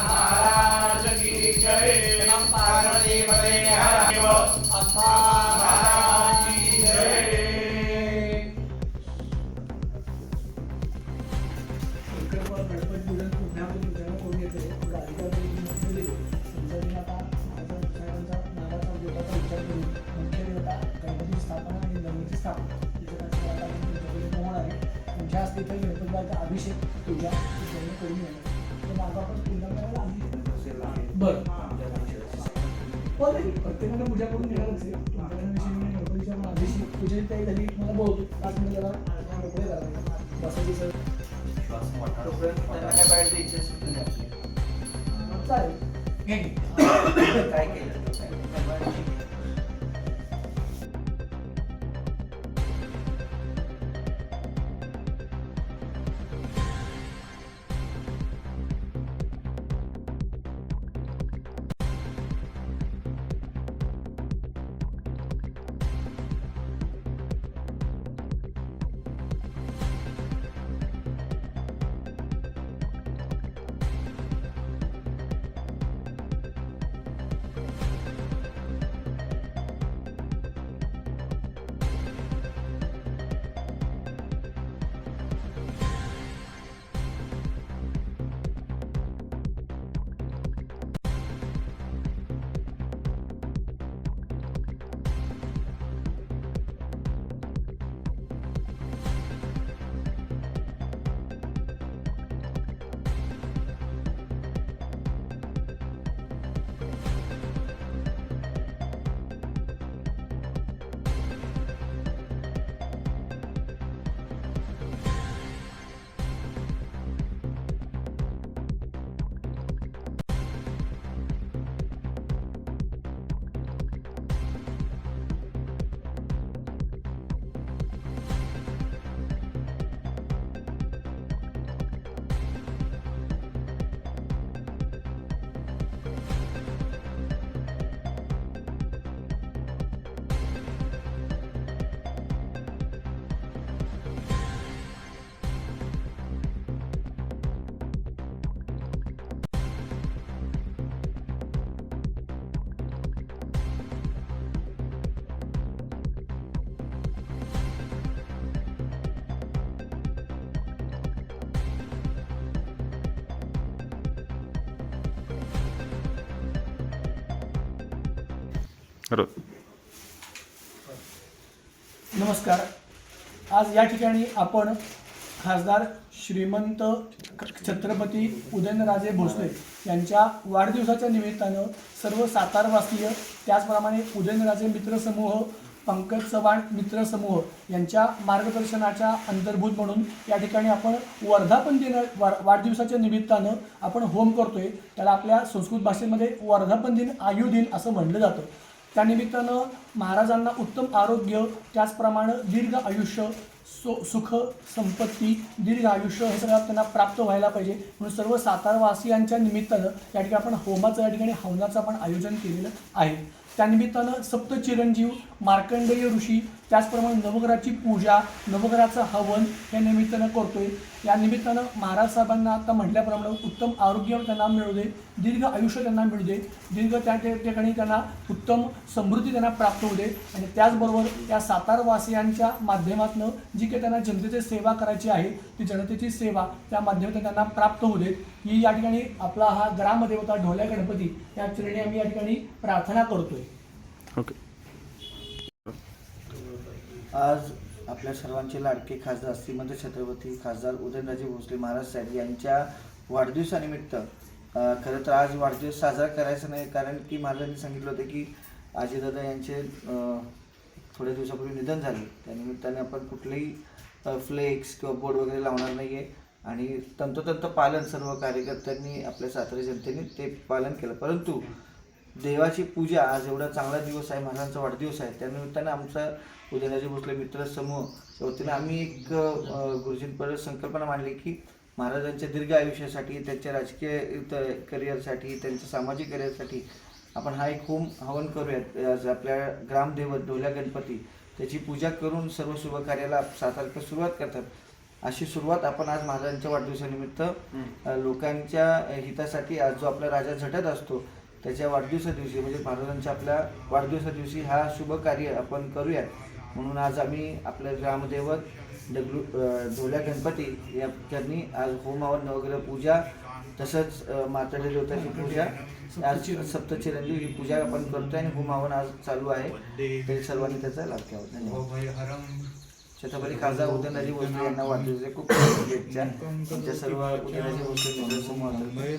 महाराज की जय। पार्वती पते हर महाराज की जय। गणपती पूजन पुण्यातून उद्याला कोण येते अधिकारी समजा आता साहेबांचा नावाचा देवताचा विचार करून मुख्य देवता गणपती स्थापना आणि गणपती स्थापना आता होणार आहे. तुमच्या हस्ते इथे गणपतीचा अभिषेक पूजा करून येणार तर मागा आपण पूजा करायला बरं प्रत्येकाने पूजा करून येणारच आहे. गणपतीच्या अभिषेक पूजेची तयारी झाली मला बोलतो 5 मिनिट त्याला कपडे घालायला बसायची सर चालेल काय केलं नमस्कार. आज या ठिकाणी आपण खासदार श्रीमंत छत्रपती उदयनराजे भोसले यांच्या वाढदिवसाच्या निमित्तानं सर्व सातारवासीय त्याचप्रमाणे उदयनराजे मित्रसमूह पंकज चव्हाण मित्रसमूह यांच्या मार्गदर्शनाच्या अंतर्भूत म्हणून या ठिकाणी आपण वर्धापन दिन वाढदिवसाच्या निमित्तानं आपण होम करतोय. त्याला आपल्या संस्कृत भाषेमध्ये वर्धापन दिन आयु दिन असं म्हटलं जातं. त्यानिमित्तानं महाराजांना उत्तम आरोग्य त्याचप्रमाणे दीर्घ आयुष्य सुख संपत्ती दीर्घ आयुष्य हे सगळं त्यांना प्राप्त व्हायला पाहिजे म्हणून सर्व सातारवासियांच्या निमित्तानं या ठिकाणी आपण होमाचं या ठिकाणी हवनाचं आपण आयोजन केलेलं आहे. त्यानिमित्तानं सप्त चिरंजीव मार्कंडेय ऋषी त्याचप्रमाणे नवग्रहाची पूजा नवग्रहाचं हवन या निमित्तानं करतोय. या निमित्तानं महाराज साहेबांना आता म्हटल्याप्रमाणे उत्तम आरोग्य त्यांना मिळू दे दीर्घ आयुष्य त्यांना मिळू दे दीर्घ त्या ठिकाणी त्यांना उत्तम समृद्धी त्यांना प्राप्त होऊ दे आणि त्याचबरोबर या सातारवासियांच्या माध्यमातून जी काही त्यांना जनतेची सेवा करायची आहे ती जनतेची सेवा त्या माध्यमातून त्यांना प्राप्त होऊ दे ही या ठिकाणी आपला हा ग्रामदेवता ढोल्या गणपती या चरणी आम्ही या ठिकाणी प्रार्थना करतोय. ओके. आज आपल्या सर्वांचे लाडके खासदार श्रीमंत छत्रपती खासदार उदयनराजे भोसले महाराज साहेब यांच्या वाढदिवसानिमित्त खरं तर आज वाढदिवस साजरा करायचा नाही कारण की महाराजांनी सांगितलं होतं की अजितदादा यांचे थोड्या दिवसापूर्वी निधन झाले. त्यानिमित्ताने आपण कुठलेही फ्लेक्स किंवा बोर्ड वगैरे लावणार नाही आहे आणि तंतोतंत पालन सर्व कार्यकर्त्यांनी आपल्या सातारा जनतेने ते पालन केलं. परंतु देवाची पूजा आज एवढा चांगला दिवस आहे महाराजांचा वाढदिवस आहे त्यानिमित्ताने आमचा उदयनराजे भोसले मित्र समूह वतीने आम्ही एक गुरुजींपर्यंत संकल्पना मांडली की महाराजांच्या दीर्घ आयुष्यासाठी त्यांच्या राजकीय करिअरसाठी त्यांच्या सामाजिक करिअरसाठी आपण हा एक होम हवन करूयात. आज आपल्या ग्रामदेवत ढोल्या गणपती त्याची पूजा करून सर्व शुभ कार्याला सातारकर सुरुवात करतात अशी सुरुवात आपण आज महाराजांच्या वाढदिवसानिमित्त लोकांच्या हितासाठी आज जो आपला राजा झटत असतो त्याच्या वाढदिवसा दिवशी म्हणजे महाराजांच्या आपल्या वाढदिवसा दिवशी हा शुभ कार्य आपण करूया म्हणून आज आम्ही आपल्या ग्रामदैवत ढोल्या गणपती या ठिकाणी आज होम हवन नवग्रह पूजा तसंच माताडी देवताची पूजा आज सप्तचिरंजीव ही पूजा आपण करतोय आणि होम हवन आज चालू आहे ते सर्वांनी त्याचा लाभ घ्यावा. धन्यवाद. छत्रपती खासदार उदयनराजे भोसले यांना वाढदिवसाच्या खूप शुभेच्छा. आमच्या सर्व उदयनराजे भोसले मित्र समूहातर्फे.